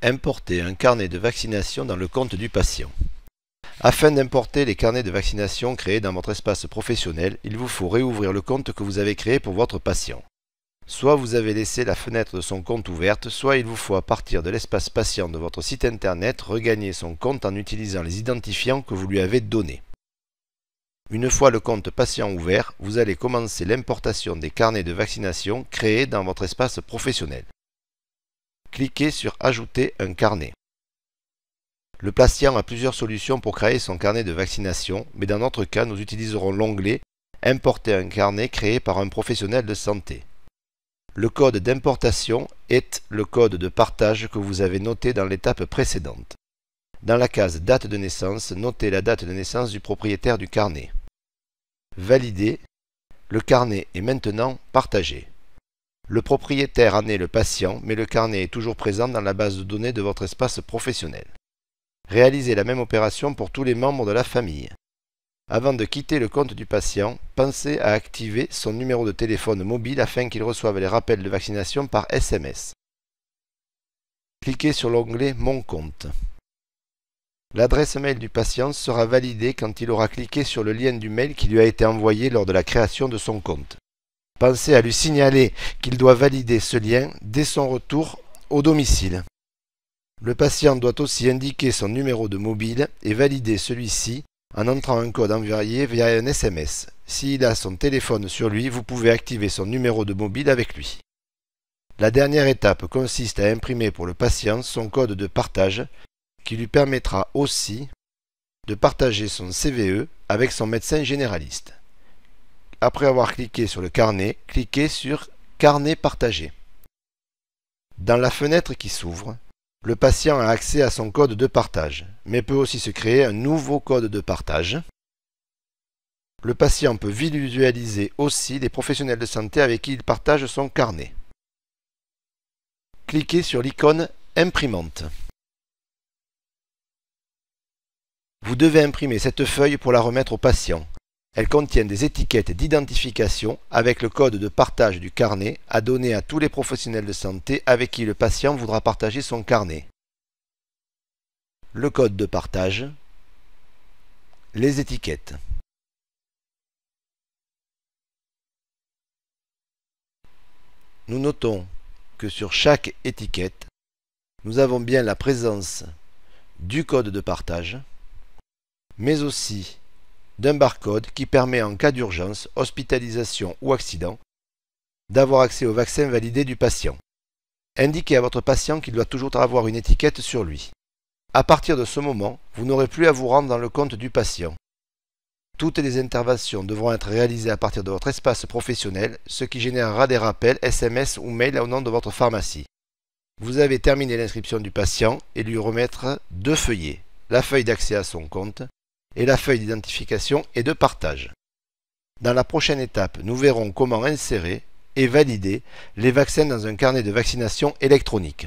Importer un carnet de vaccination dans le compte du patient. Afin d'importer les carnets de vaccination créés dans votre espace professionnel, il vous faut réouvrir le compte que vous avez créé pour votre patient. Soit vous avez laissé la fenêtre de son compte ouverte, soit il vous faut à partir de l'espace patient de votre site internet regagner son compte en utilisant les identifiants que vous lui avez donnés. Une fois le compte patient ouvert, vous allez commencer l'importation des carnets de vaccination créés dans votre espace professionnel. Cliquez sur « Ajouter un carnet ». Le patient a plusieurs solutions pour créer son carnet de vaccination, mais dans notre cas, nous utiliserons l'onglet « Importer un carnet créé par un professionnel de santé ». Le code d'importation est le code de partage que vous avez noté dans l'étape précédente. Dans la case « Date de naissance », notez la date de naissance du propriétaire du carnet. Validez. Le carnet est maintenant partagé. Le propriétaire en est le patient, mais le carnet est toujours présent dans la base de données de votre espace professionnel. Réalisez la même opération pour tous les membres de la famille. Avant de quitter le compte du patient, pensez à activer son numéro de téléphone mobile afin qu'il reçoive les rappels de vaccination par SMS. Cliquez sur l'onglet « Mon compte ». L'adresse mail du patient sera validée quand il aura cliqué sur le lien du mail qui lui a été envoyé lors de la création de son compte. Pensez à lui signaler qu'il doit valider ce lien dès son retour au domicile. Le patient doit aussi indiquer son numéro de mobile et valider celui-ci en entrant un code envoyé via un SMS. S'il a son téléphone sur lui, vous pouvez activer son numéro de mobile avec lui. La dernière étape consiste à imprimer pour le patient son code de partage qui lui permettra aussi de partager son CVE avec son médecin généraliste. Après avoir cliqué sur le carnet, cliquez sur « Carnet partagé ». Dans la fenêtre qui s'ouvre, le patient a accès à son code de partage, mais peut aussi se créer un nouveau code de partage. Le patient peut visualiser aussi les professionnels de santé avec qui il partage son carnet. Cliquez sur l'icône « Imprimante ». Vous devez imprimer cette feuille pour la remettre au patient. Elle contient des étiquettes d'identification avec le code de partage du carnet à donner à tous les professionnels de santé avec qui le patient voudra partager son carnet. Le code de partage, les étiquettes. Nous notons que sur chaque étiquette, nous avons bien la présence du code de partage, mais aussi d'un barcode qui permet en cas d'urgence, hospitalisation ou accident, d'avoir accès au vaccin validé du patient. Indiquez à votre patient qu'il doit toujours avoir une étiquette sur lui. À partir de ce moment, vous n'aurez plus à vous rendre dans le compte du patient. Toutes les interventions devront être réalisées à partir de votre espace professionnel, ce qui générera des rappels SMS ou mails au nom de votre pharmacie. Vous avez terminé l'inscription du patient et lui remettre deux feuillets, la feuille d'accès à son compte et la feuille d'identification et de partage. Dans la prochaine étape, nous verrons comment insérer et valider les vaccins dans un carnet de vaccination électronique.